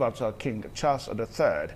about King Charles III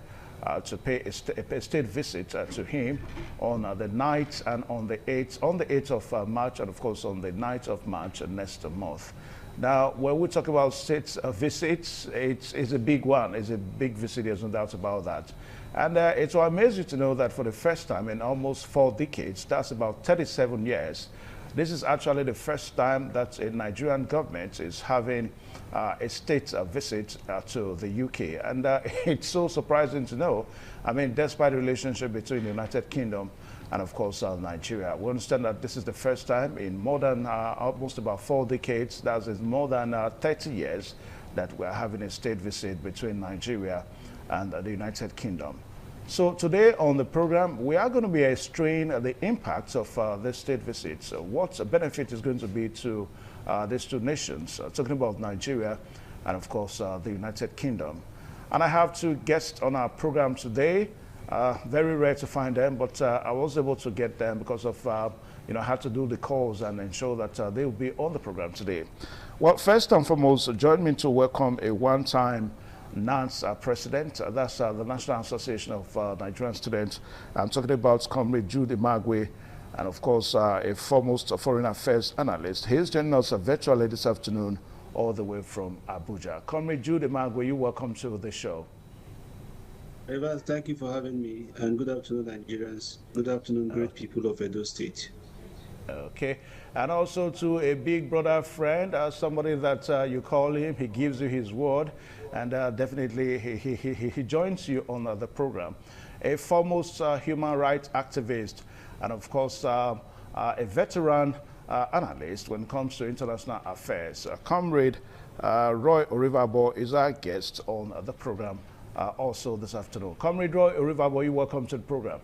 to pay a state visit to him on the night and on the 8th of March, and of course on the 9th of March next month. Now, when we talk about state visits, it's a big one. It's a big visit, there's no doubt about that. And it will amaze you to know that for the first time in almost 4 decades, that's about 37 years, this is actually the first time that a Nigerian government is having a state visit to the UK. And it's so surprising to know, I mean, despite the relationship between the United Kingdom and of course Nigeria, we understand that this is the first time in more than almost about 4 decades, that is more than 30 years, that we're having a state visit between Nigeria and the United Kingdom. So today on the program, we are going to be exploring the impacts of this state visit. So what benefit is going to be to these two nations, talking about Nigeria and of course the United Kingdom. And I have 2 guests on our program today. Very rare to find them, but I was able to get them because of, I had to do the calls and ensure that they will be on the program today. Well, first and foremost, join me to welcome a one-time NANS president, that's the National Association of Nigerian Students. I'm talking about Comrade Jude Imagwe, and of course a foremost foreign affairs analyst. He's joining us virtually this afternoon all the way from Abuja. Comrade Jude Imagwe, you're welcome to the show. Evans, thank you for having me, and good afternoon, Nigerians. Good afternoon, great people of Edo State. Okay, and also to a big brother friend, somebody that you call him, he gives you his word, and definitely he joins you on the program. A foremost human rights activist, and of course a veteran analyst when it comes to international affairs. Comrade Roy Orivabo is our guest on the program also this afternoon. Comrade Roy Orivabo, you're welcome to the program.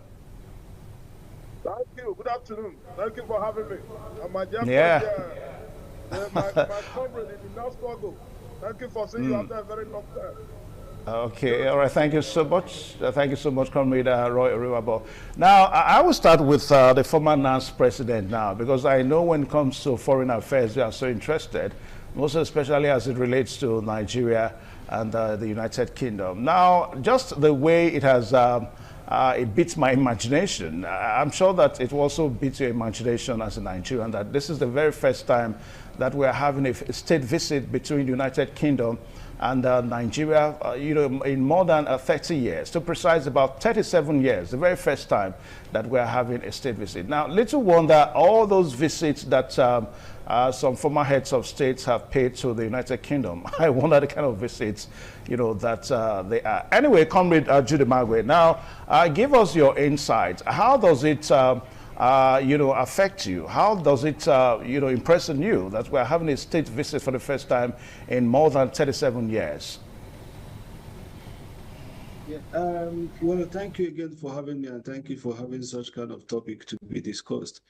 Thank you. Good afternoon. Thank you for having me. And my dear friend, my comrade in the now struggle. Thank you for seeing you after a very long time. Okay, all right. Thank you so much. Thank you so much, Comrade Roy Orivabo. Now, I will start with the former NANS president now, because I know when it comes to foreign affairs, they are so interested, most especially as it relates to Nigeria and the United Kingdom. Now, just the way it has it beats my imagination. I'm sure that it also beats your imagination as a Nigerian, that this is the very first time that we're having a state visit between the United Kingdom and Nigeria, in more than 30 years, to precise about 37 years, the very first time that we're having a state visit. Now, little wonder all those visits that some former heads of states have paid to the United Kingdom. I wonder the kind of visits, that they are. Anyway, Comrade Jude Imagwe, now give us your insight. How does it, affect you? How does it, impress you that we're having a state visit for the first time in more than 37 years? Yeah, well, thank you again for having me, and thank you for having such kind of topic to be discussed.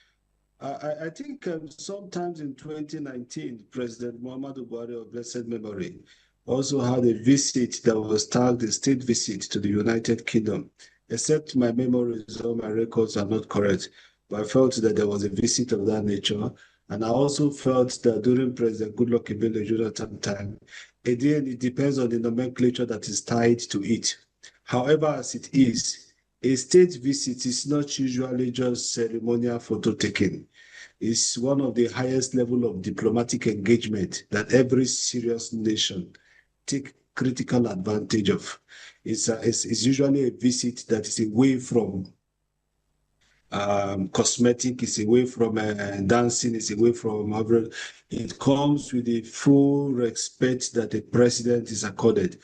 I think sometimes in 2019, President Muhammadu Buhari of blessed memory also had a visit that was tagged a state visit to the United Kingdom, except my memories or my records are not correct. But I felt that there was a visit of that nature. And I also felt that during President Goodluck Ebele Jonathan time, again, it depends on the nomenclature that is tied to it. However, as it is, a state visit is not usually just ceremonial photo taking. It's one of the highest level of diplomatic engagement that every serious nation take critical advantage of. It's usually a visit that is away from cosmetic, is away from dancing, is away from it comes with the full respect that the president is accorded.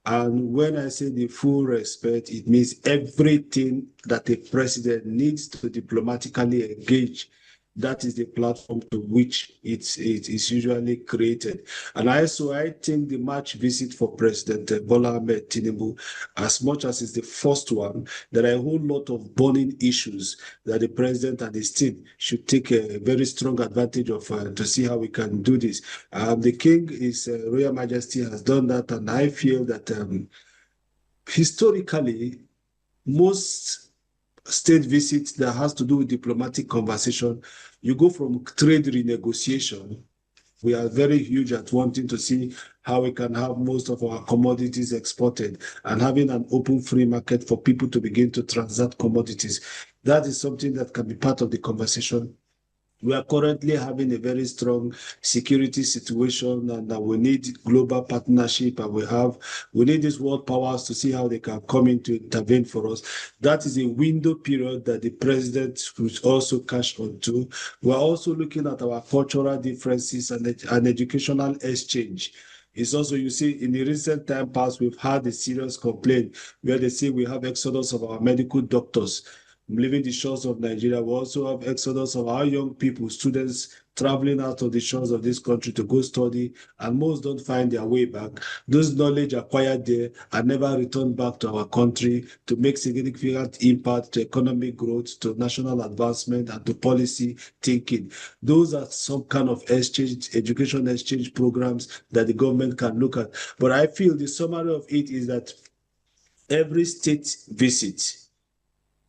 And when I say the full respect, it means everything that a president needs to diplomatically engage. That is the platform to which it is usually created. And I think the March visit for President Bola Ahmed Tinubu, as much as it's the first one, there are a whole lot of burning issues that the president and his team should take a very strong advantage of to see how we can do this. The King, His Royal Majesty, has done that, and I feel that historically, most state visits that has to do with diplomatic conversation, you go from trade renegotiation We are very huge at wanting to see how we can have most of our commodities exported and having an open free market for people to begin to transact commodities. That is something that can be part of the conversation. We are currently having a very strong security situation, and we need global partnership, and we need these world powers to see how they can come in to intervene for us. That is a window period that the president should also cash onto. We are also looking at our cultural differences and educational exchange. It's also, you see, in the recent time past, we've had a serious complaint where they say we have exodus of our medical doctors leaving the shores of Nigeria. We also have exodus of our young people, students traveling out of the shores of this country to go study, and most don't find their way back. Those knowledge acquired there are never returned back to our country to make significant impact to economic growth, to national advancement, and to policy thinking. Those are some kind of exchange, education exchange programs that the government can look at. But I feel the summary of it is that every state visit,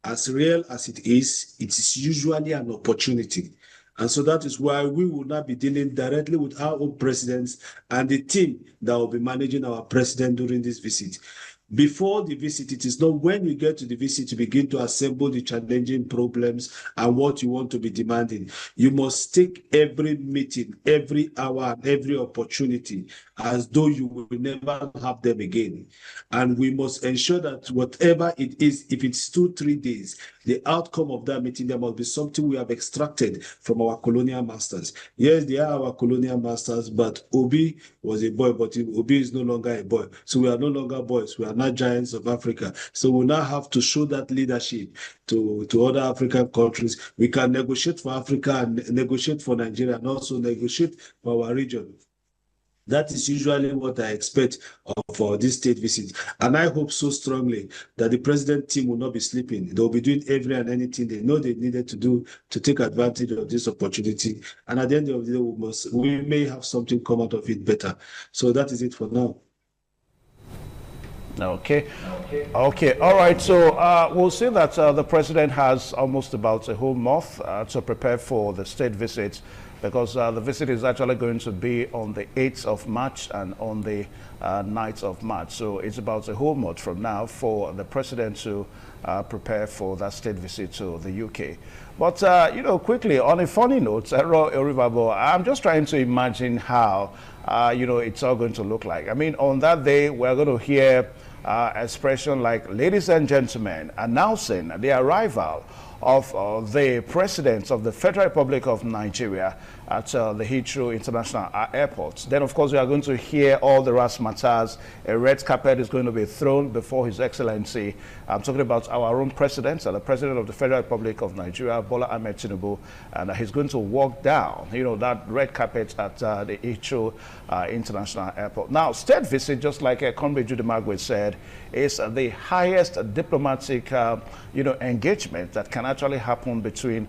as real as it is usually an opportunity. And so that is why we will not be dealing directly with our own presidents and the team that will be managing our president during this visit. Before the visit, it is not when we get to the visit to begin to assemble the challenging problems and what you want to be demanding. You must take every meeting, every hour, and every opportunity as though you will never have them again. And we must ensure that whatever it is, if it's 2-3 days, the outcome of that meeting, there must be something we have extracted from our colonial masters. Yes, they are our colonial masters, but Obi was a boy, but Obi is no longer a boy. So we are no longer boys. We are not giants of Africa. So we now have to show that leadership to other African countries. We can negotiate for Africa and negotiate for Nigeria and also negotiate for our region. That is usually what I expect of this state visit. And I hope so strongly that the president team will not be sleeping. They'll be doing every and anything they know they needed to do to take advantage of this opportunity. And at the end of the day, we may have something come out of it better. So that is it for now. Okay. All right. So we'll see that the president has almost about a whole month to prepare for the state visit, because the visit is actually going to be on the 8th of March and on the 9th of March. So it's about a whole month from now for the president to prepare for that state visit to the UK. But, you know, quickly, on a funny note, I'm just trying to imagine how, you know, it's all going to look like. I mean, on that day, we're going to hear expression like, ladies and gentlemen, announcing the arrival of the President of the Federal Republic of Nigeria at the Heathrow International Airport. Then, of course, we are going to hear all the razzmatazz. A red carpet is going to be thrown before His Excellency. I'm talking about our own President, the President of the Federal Republic of Nigeria, Bola Ahmed Tinubu, and he's going to walk down, you know, that red carpet at the Heathrow International Airport. Now, state visit, just like Comrade Judy Magwe said, is the highest diplomatic, you know, engagement that can actually happen between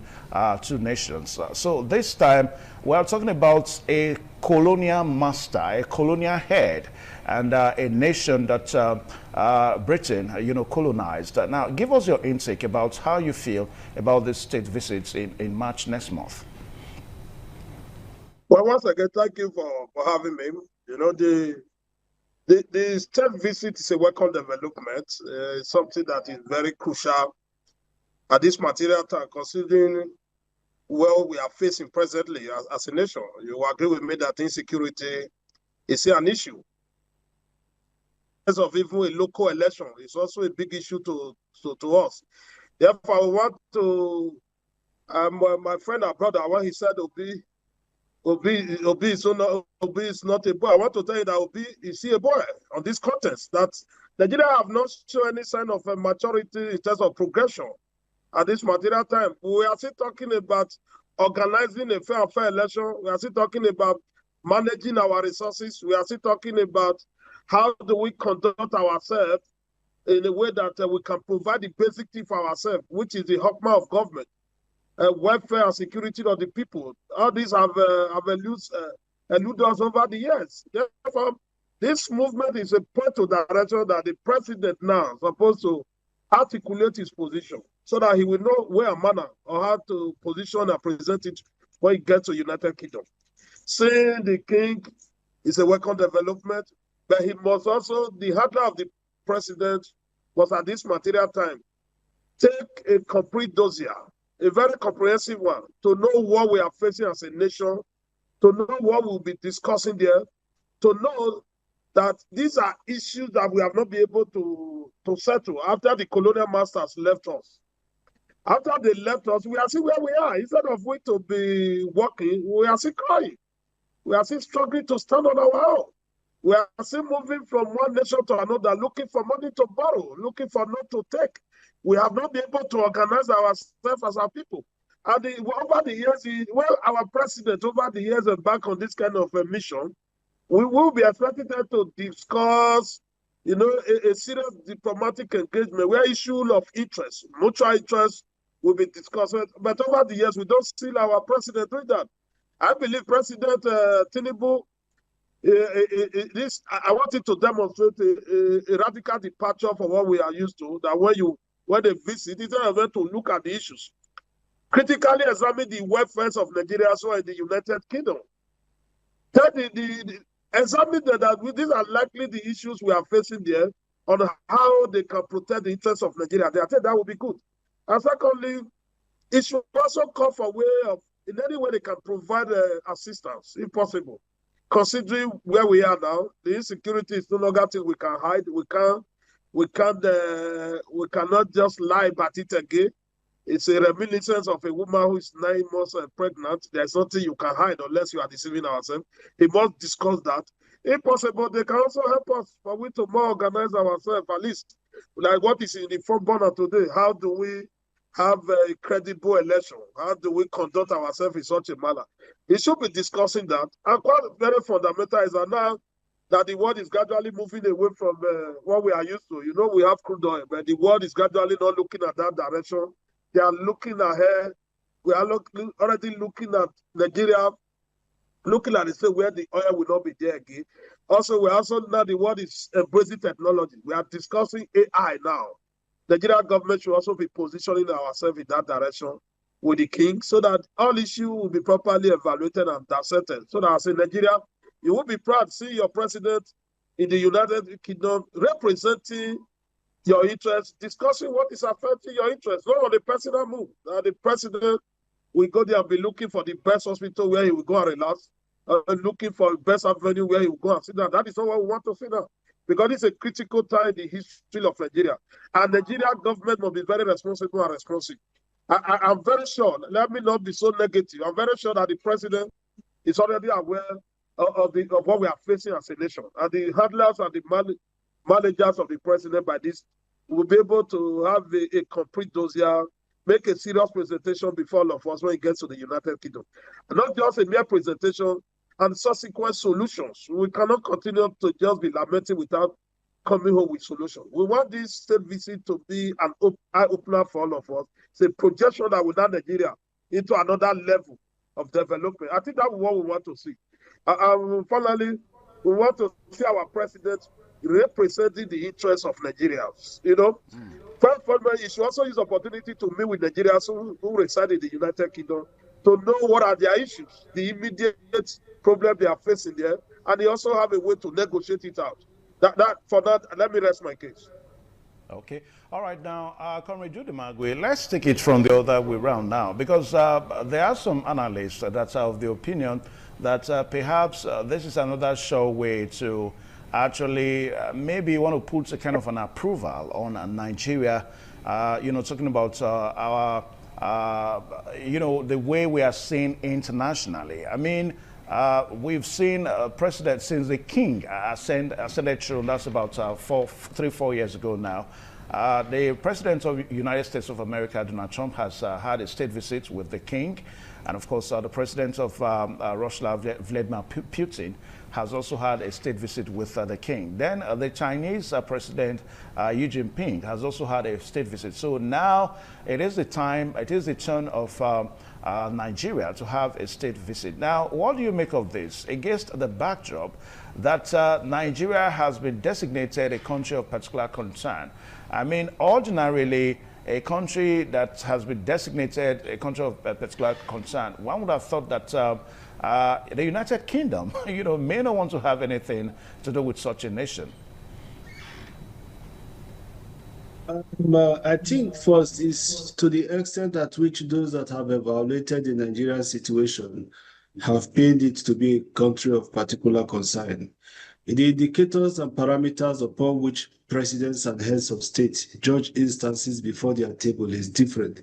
two nations. So this time, we're talking about a colonial master, a colonial head, and a nation that Britain, you know, colonized. Now, give us your intake about how you feel about this state visits in March next month. Well, once again, thank you for having me. You know, the state visit is a welcome development, something that is very crucial at this material time, considering what we are facing presently as a nation. You agree with me that insecurity is an issue. As of even a local election, it's also a big issue to us. Therefore, I want to, my friend and brother, when he said Obi is not a boy, I want to tell you that Obi is a boy on this contest, that Nigeria have not shown any sign of maturity in terms of progression at this material time. We are still talking about organizing a fair and fair election. We are still talking about managing our resources. We are still talking about how do we conduct ourselves in a way that we can provide the basic thing for ourselves, which is the hallmark of government, welfare and security of the people. All these have eluded us over the years. Therefore, this movement is a point of direction that the president now is supposed to articulate his position so that he will know where and manner or how to position and present it when he gets to United Kingdom. Seeing the king is a welcome development, but he must also, the handler of the president must at this material time take a complete dossier, a very comprehensive one, to know what we are facing as a nation, to know what we'll be discussing there, to know that these are issues that we have not been able to settle after the colonial masters left us. After they left us, we are still where we are. Instead of we to be working, we are still crying. We are still struggling to stand on our own. We are still moving from one nation to another, looking for money to borrow, looking for not to take. We have not been able to organize ourselves as our people. And over the years, our president over the years embarked on this kind of a mission, we will be expected to discuss, a serious diplomatic engagement where issue of interest, mutual interest, will be discussed. But over the years, we don't see our president doing that. I believe President Tinubu, I wanted to demonstrate a radical departure from what we are used to, that when they visit, instead of them to look at the issues, critically examine the welfare of Nigeria as well in the United Kingdom. Examine that these are likely the issues we are facing there on how they can protect the interests of Nigeria. I think that would be good. And secondly, it should also come for way of, in any way they can provide assistance, if possible. Considering where we are now, the insecurity is no longer thing we can hide. We cannot just lie about it again. It's a reminiscence of a woman who is 9 months pregnant. There's nothing you can hide unless you are deceiving ourselves. We must discuss that. If possible, they can also help us for we to more organize ourselves, at least like what is in the front burner today. How do we have a credible election? How do we conduct ourselves in such a manner? We should be discussing that. And quite very fundamental is that now that the world is gradually moving away from what we are used to. We have crude oil, but the world is gradually not looking at that direction. They are looking ahead. We are already looking at Nigeria, looking at the state where the oil will not be there again. Also, now the world is embracing technology. We are discussing AI now. The Nigerian government should also be positioning ourselves in that direction with the king, so that all issues will be properly evaluated and dissected. So that as in Nigeria, you will be proud to see your president in the United Kingdom representing your interests, discussing what is affecting your interests, not on the personal move. The president will go there and be looking for the best hospital where he will go and relax, looking for the best avenue where he will go and sit down. That is not what we want to see now, because it's a critical time in the history of Nigeria. And Nigeria government must be very responsible and responsive. I'm very sure, let me not be so negative, I'm very sure that the president is already aware of what we are facing as a nation. And the handlers and the managers of the president by this will be able to have a complete dossier, make a serious presentation before all of us when it gets to the United Kingdom. And not just a mere presentation and subsequent solutions. We cannot continue to just be lamenting without coming home with solutions. We want this state visit to be an eye-opener for all of us. It's a projection that will turn Nigeria into another level of development. I think that's what we want to see. Finally, we want to see our president representing the interests of Nigerians. First, he should also use the opportunity to meet with Nigerians who reside in the United Kingdom to know what are their issues, the immediate problem they are facing there, and they also have a way to negotiate it out. For that, let me rest my case. Okay. All right. Now, Comrade Judy Magwe, let's take it from the other way around now, because there are some analysts that are of the opinion that perhaps this is another sure way to actually maybe want to put a kind of an approval on Nigeria, talking about our, the way we are seen internationally. I mean, we've seen precedent since the king ascended throne. That's about 3-4 years ago now. The president of the United States of America, Donald Trump, has had a state visit with the king. And of course, the president of Russia, Vladimir Putin, has also had a state visit with the king. Then the Chinese president, Xi Jinping, has also had a state visit. So now it is the turn of Nigeria to have a state visit. Now, what do you make of this against the backdrop that Nigeria has been designated a country of particular concern? I mean, ordinarily, a country that has been designated a country of particular concern, one would have thought that the United Kingdom, may not want to have anything to do with such a nation? I think first is to the extent at which those that have evaluated the Nigerian situation have paid it to be a country of particular concern. The indicators and parameters upon which presidents and heads of state judge instances before their table is different.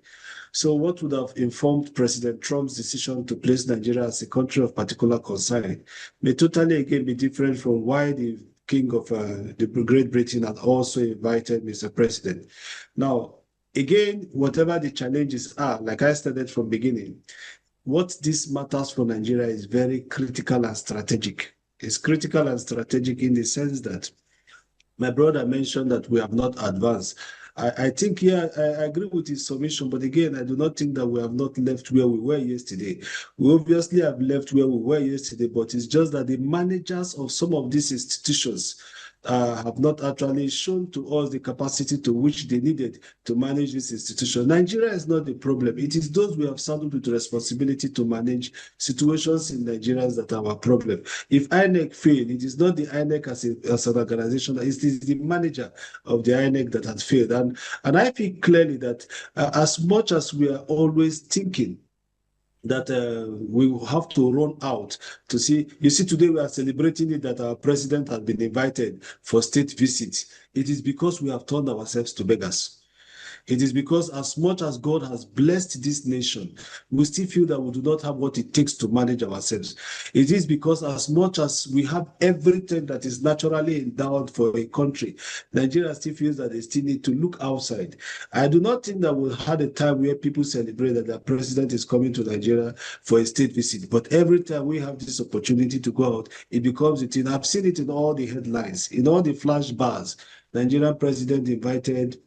So what would have informed President Trump's decision to place Nigeria as a country of particular concern may totally again be different from why the King of the Great Britain had also invited Mr. President. Now, again, whatever the challenges are, like I stated from beginning, what this matters for Nigeria is very critical and strategic. It's critical and strategic in the sense that my brother mentioned that we have not advanced. I think, yeah, I agree with his submission, but again, I do not think that we have not left where we were yesterday. We obviously have left where we were yesterday, but it's just that the managers of some of these institutions have not actually shown to us the capacity to which they needed to manage this institution. Nigeria is not the problem. It is those we have saddled with responsibility to manage situations in Nigeria that are our problem. If INEC failed, it is not the INEC as an organization, it is the manager of the INEC that has failed. And I feel clearly that as much as we are always thinking that we will have to run out to see. You see, today we are celebrating it that our president has been invited for state visits. It is because we have turned ourselves to beggars. It is because as much as God has blessed this nation, we still feel that we do not have what it takes to manage ourselves. It is because as much as we have everything that is naturally endowed for a country, Nigeria still feels that they still need to look outside. I do not think that we'll have a time where people celebrate that the president is coming to Nigeria for a state visit. But every time we have this opportunity to go out, it becomes a thing. I've seen it in all the headlines, in all the flash bars. Nigerian president invited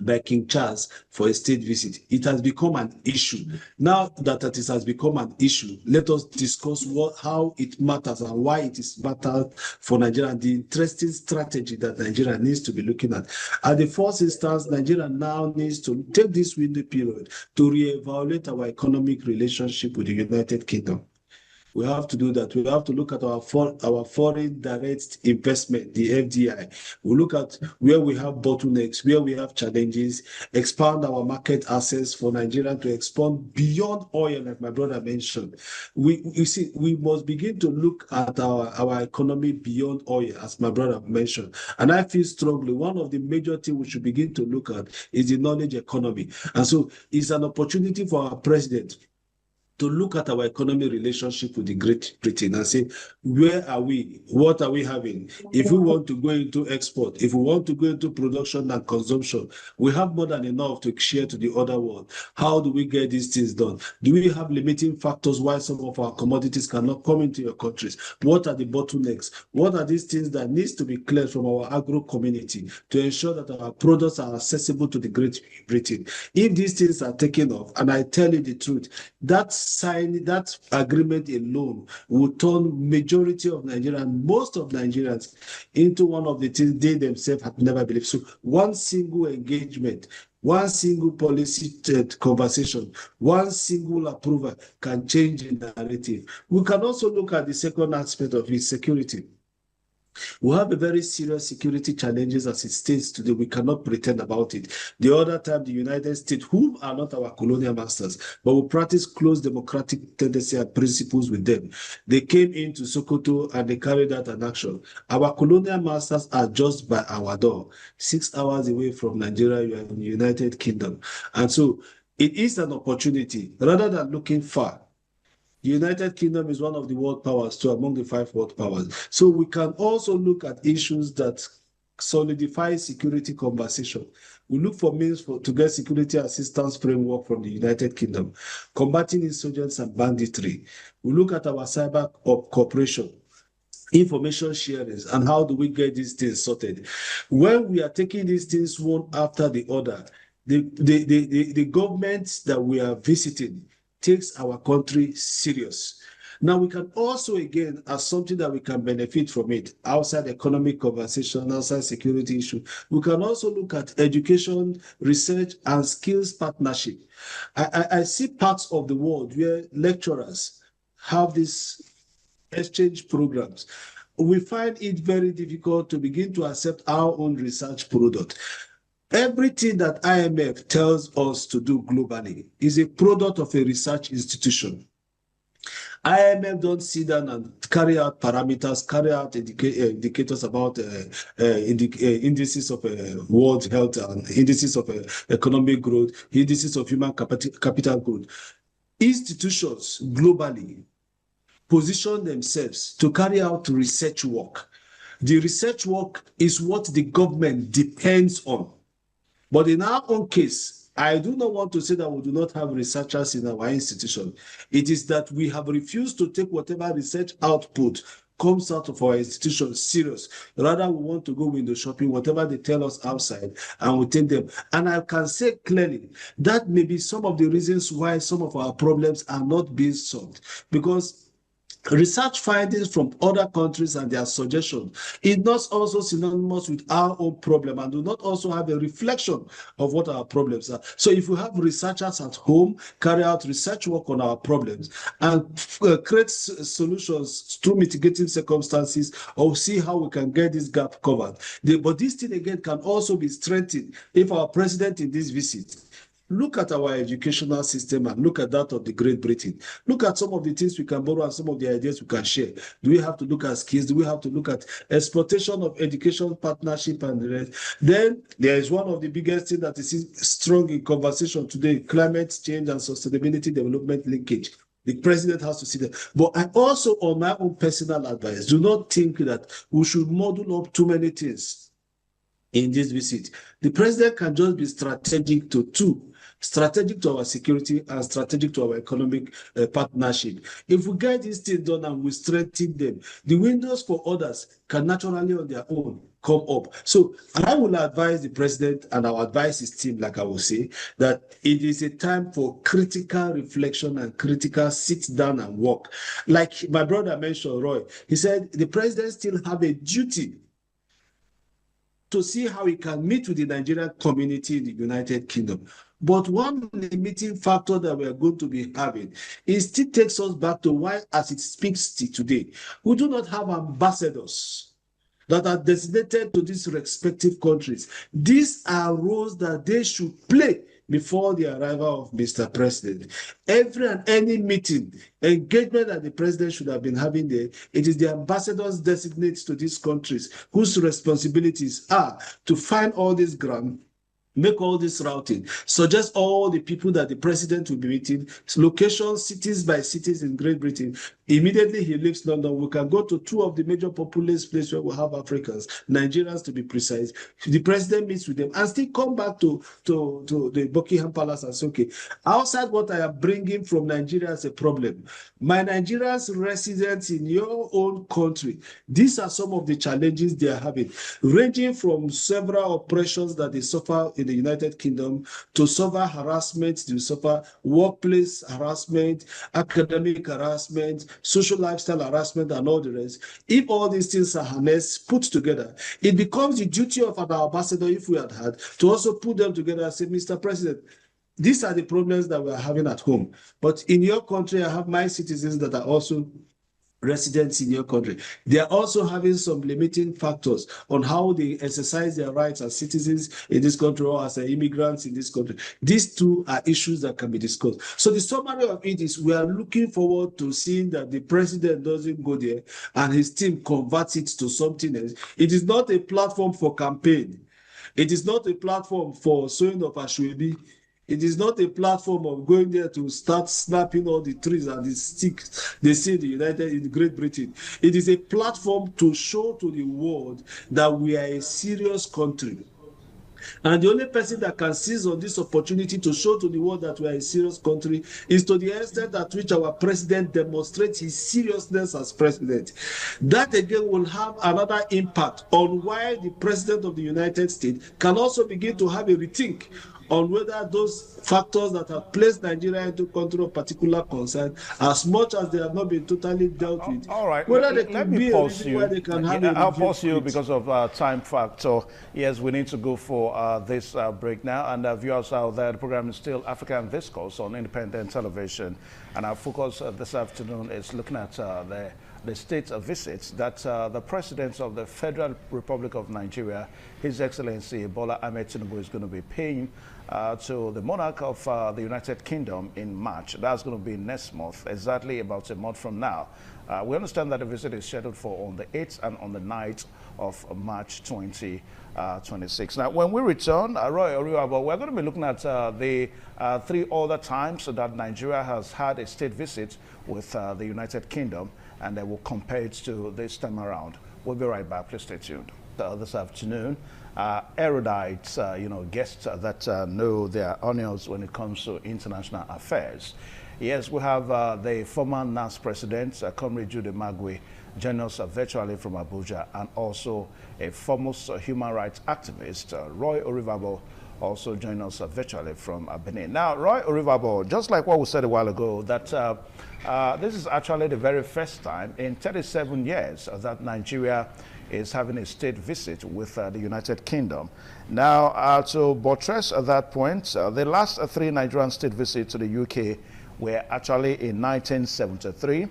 by King Charles for a state visit. It has become an issue. Now that it has become an issue, let us discuss how it matters and why it is matter for Nigeria and the interesting strategy that Nigeria needs to be looking at. At the first instance, Nigeria now needs to take this window period to reevaluate our economic relationship with the United Kingdom. We have to do that. We have to look at our foreign direct investment, the FDI. We look at where we have bottlenecks, where we have challenges, expand our market access for Nigeria to expand beyond oil, like my brother mentioned. We must begin to look at our economy beyond oil, as my brother mentioned. And I feel strongly one of the major things we should begin to look at is the knowledge economy. And so it's an opportunity for our president to look at our economic relationship with the Great Britain and say, where are we? What are we having? If we want to go into export, if we want to go into production and consumption, we have more than enough to share to the other world. How do we get these things done? Do we have limiting factors why some of our commodities cannot come into your countries? What are the bottlenecks? What are these things that needs to be cleared from our agro community to ensure that our products are accessible to the Great Britain? If these things are taken off, and I tell you the truth, that agreement alone will turn majority of Nigerians, most of Nigerians, into one of the things they themselves have never believed. So one single engagement, one single policy conversation, one single approval can change the narrative. We can also look at the second aspect of it, security. We have a very serious security challenges as it stands today. We cannot pretend about it. The other time, the United States, whom are not our colonial masters, but we practice close democratic tendency and principles with them. They came into Sokoto and they carried out an action. Our colonial masters are just by our door, 6 hours away from Nigeria. You are in the United Kingdom. And so it is an opportunity rather than looking far. The United Kingdom is one of the world powers, too, among the 5 world powers. So we can also look at issues that solidify security conversation. We look for means to get security assistance framework from the United Kingdom, combating insurgents and banditry. We look at our cyber cooperation, information sharing, and how do we get these things sorted. When we are taking these things one after the other, the governments that we are visiting takes our country serious. Now, we can also, again, as something that we can benefit from it, outside economic conversation, outside security issue, we can also look at education, research, and skills partnership. I see parts of the world where lecturers have these exchange programs, we find it very difficult to begin to accept our own research product. Everything that IMF tells us to do globally is a product of a research institution. IMF don't sit down and carry out parameters, carry out indicators about indices of world health and indices of economic growth, indices of human capital growth. Institutions globally position themselves to carry out research work. The research work is what the government depends on. But in our own case, I do not want to say that we do not have researchers in our institution. It is that we have refused to take whatever research output comes out of our institution serious. Rather, we want to go window shopping, whatever they tell us outside, and we take them. And I can say clearly that may be some of the reasons why some of our problems are not being solved. Because research findings from other countries and their suggestions is not also synonymous with our own problem and do not also have a reflection of what our problems are. So if we have researchers at home carry out research work on our problems and create solutions through mitigating circumstances or see how we can get this gap covered. But this thing again can also be strengthened if our president in this visit look at our educational system and look at that of the Great Britain. Look at some of the things we can borrow and some of the ideas we can share. Do we have to look at skills? Do we have to look at exploitation of education partnership and the rest? Then there is one of the biggest things that is strong in conversation today, climate change and sustainability development linkage. The president has to see that. But I also, on my own personal advice, do not think that we should model up too many things in this visit. The president can just be strategic to two. Strategic to our security and strategic to our economic partnership. If we get these things done and we strengthen them, the windows for others can naturally on their own come up. So I will advise the president and our advise his team, like I will say, that it is a time for critical reflection and critical sit down and work. Like my brother mentioned, Roy, he said the president still have a duty to see how he can meet with the Nigerian community in the United Kingdom. But one limiting factor that we are going to be having, it still takes us back to why, as it speaks today, we do not have ambassadors that are designated to these respective countries. These are roles that they should play before the arrival of Mr. President. Every and any meeting, engagement that the president should have been having there, it is the ambassadors designated to these countries whose responsibilities are to find all this ground, make all this routing, suggest all the people that the president will be meeting, locations, cities by cities in Great Britain. Immediately he leaves London, we can go to two of the major populous places where we have Africans, Nigerians to be precise. The president meets with them and still come back to the Buckingham Palace and say, okay, outside what I am bringing from Nigeria as a problem, my Nigerians residents in your own country, these are some of the challenges they are having, ranging from several oppressions that they suffer in the United Kingdom, to suffer harassment, to suffer workplace harassment, academic harassment, social lifestyle harassment, and all the rest. If all these things are harnessed, put together, it becomes the duty of an ambassador, if we had to also put them together and say, Mr. President, these are the problems that we are having at home. But in your country, I have my citizens that are also residents in your country. They are also having some limiting factors on how they exercise their rights as citizens in this country or as immigrants in this country. These two are issues that can be discussed. So the summary of it is we are looking forward to seeing that the president doesn't go there and his team converts it to something else. It is not a platform for campaign. It is not a platform for sowing of Ashwebi. It is not a platform of going there to start snapping all the trees and the sticks they see in Great Britain. It is a platform to show to the world that we are a serious country. And the only person that can seize on this opportunity to show to the world that we are a serious country is to the extent at which our president demonstrates his seriousness as president. That again will have another impact on why the president of the United States can also begin to have a rethink on whether those factors that have placed Nigeria into country of particular concern, as much as they have not been totally dealt with, all right, whether they let can me be a pause reason you. why they can have a I'll review pause you for it. because of time factor. Yes, we need to go for this break now. And viewers out there, the program is still African Discourse on independent television. And our focus this afternoon is looking at the state visits that the President of the Federal Republic of Nigeria, His Excellency Bola Ahmed Tinubu, is going to be paying to the monarch of the United Kingdom in March. That's going to be next month, exactly about a month from now. We understand that the visit is scheduled for on the 8th and on the 9th of March 2026. Now, when we return, Roy Oriwabo, we're going to be looking at the 3 other times that Nigeria has had a state visit with the United Kingdom, and we'll compare it to this time around. We'll be right back. Please stay tuned. This afternoon, erudites, guests that know their onions when it comes to international affairs. Yes, we have the former NAS president, Comrade Jude Magwe, joining us virtually from Abuja, and also a foremost human rights activist, Roy Oriwabo, also joining us virtually from Benin. Now, Roy Oriwabo, just like what we said a while ago, that this is actually the very first time in 37 years that Nigeria is having a state visit with the United Kingdom. Now, to buttress at that point, the last 3 Nigerian state visits to the UK were actually in 1973.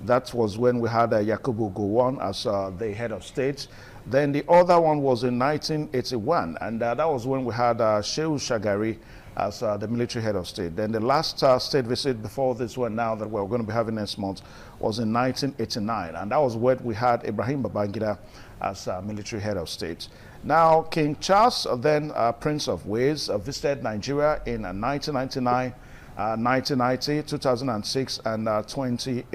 That was when we had Yakubu Gowon as the head of state. Then the other one was in 1981, and that was when we had Shehu Shagari as the military head of state. Then the last state visit before this one now that we're going to be having next month was in 1989, and that was when we had Ibrahim Babangida as military head of state. Now, King Charles, then Prince of Wales, visited Nigeria in 1999, 1990, 2006, and 2018.